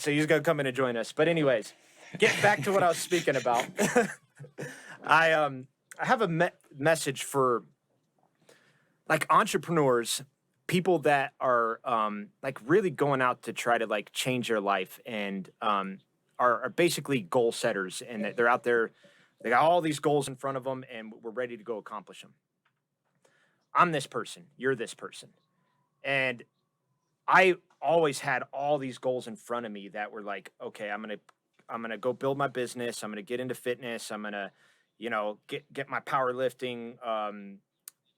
So he's gonna come in and join us. But anyways, getting back to what I was speaking about, I have a message for like entrepreneurs, people that are like really going out to try to like change their life and are basically goal setters, and they're out there, they got all these goals in front of them, and we're ready to go accomplish them. I'm this person, you're this person, and I always had all these goals in front of me that were like, okay, I'm gonna go build my business. I'm gonna get into fitness. I'm gonna, get my powerlifting.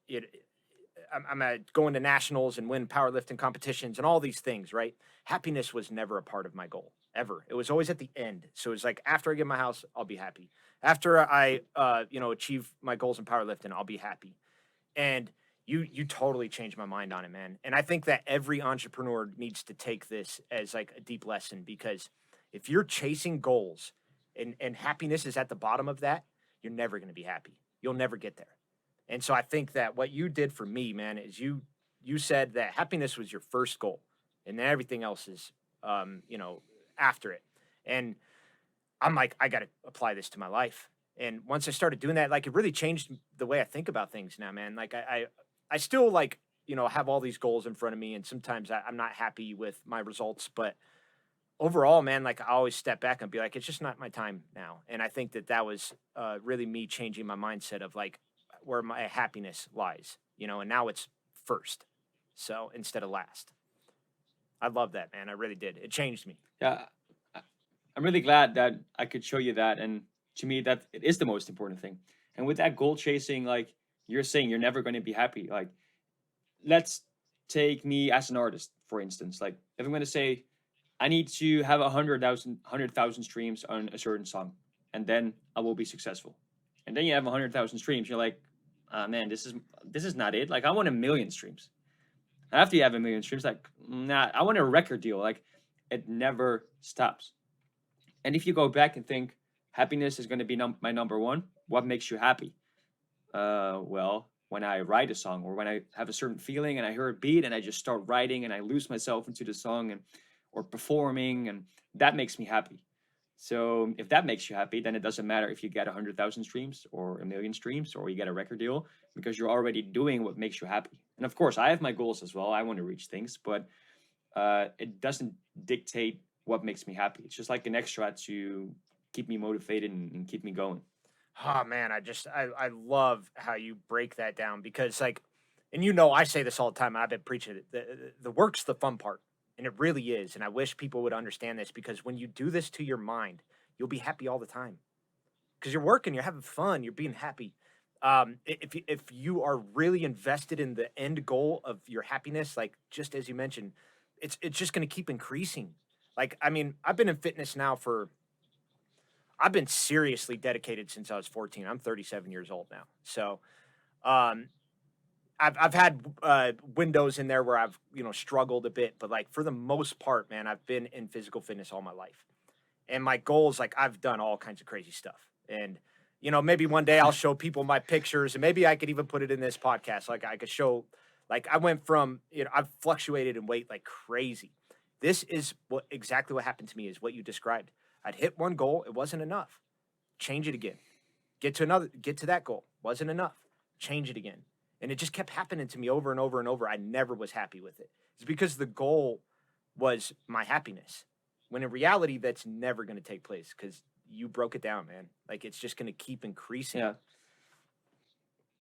It, I'm gonna go into nationals and win powerlifting competitions and all these things. Right? Happiness was never a part of my goal ever. It was always at the end. So it's like after I get my house, I'll be happy. After I, achieve my goals in powerlifting, I'll be happy. And you totally changed my mind on it, man. And I think that every entrepreneur needs to take this as like a deep lesson, because if you're chasing goals and happiness is at the bottom of that, you're never going to be happy. You'll never get there. And so I think that what you did for me, man, is you said that happiness was your first goal, and then everything else is after it. And I'm like, I got to apply this to my life. And once I started doing that, like it really changed the way I think about things now, man. Like I still like, have all these goals in front of me, and sometimes I'm not happy with my results, but overall, man, like I always step back and be like, it's just not my time now. And I think that was really me changing my mindset of like where my happiness lies, and now it's first. So instead of last. I love that, man. I really did. It changed me. Yeah, I'm really glad that I could show you that. And to me, that it is the most important thing. And with that goal chasing, like you're saying, you're never going to be happy. Like, let's take me as an artist, for instance. Like, if I'm going to say, I need to have 100,000 streams on a certain song, and then I will be successful. And then you have 100,000 streams. You're like, man, this is not it. Like, I want 1,000,000 streams. After you have 1,000,000 streams, like, nah, I want a record deal. Like, it never stops. And if you go back and think happiness is going to be my number one, what makes you happy? Well, when I write a song, or when I have a certain feeling and I hear a beat and I just start writing and I lose myself into the song, or performing, and that makes me happy. So if that makes you happy, then it doesn't matter if you get 100,000 streams or 1,000,000 streams or you get a record deal, because you're already doing what makes you happy. And of course, I have my goals as well. I want to reach things, but it doesn't dictate what makes me happy. It's just like an extra to keep me motivated and keep me going. Oh man, I love how you break that down, because like, and I say this all the time. I've been preaching it. The work's the fun part, and it really is. And I wish people would understand this, because when you do this to your mind, you'll be happy all the time, because you're working, you're having fun, you're being happy. If you are really invested in the end goal of your happiness, like just as you mentioned, it's just going to keep increasing. Like, I mean, I've been seriously dedicated since I was 14. I'm 37 years old now. So, um, I've had windows in there where I've struggled a bit, but like for the most part, man, I've been in physical fitness all my life, and my goals, like I've done all kinds of crazy stuff, and maybe one day I'll show people my pictures, and maybe I could even put it in this podcast. Like I could show, like I went from I've fluctuated in weight like crazy. This is exactly what happened to me, is what you described. I'd hit one goal, it wasn't enough. Change it again. Get to that goal. Wasn't enough. Change it again. And it just kept happening to me over and over and over. I never was happy with it. It's because the goal was my happiness. When in reality, that's never going to take place, because you broke it down, man. Like it's just going to keep increasing. Yeah.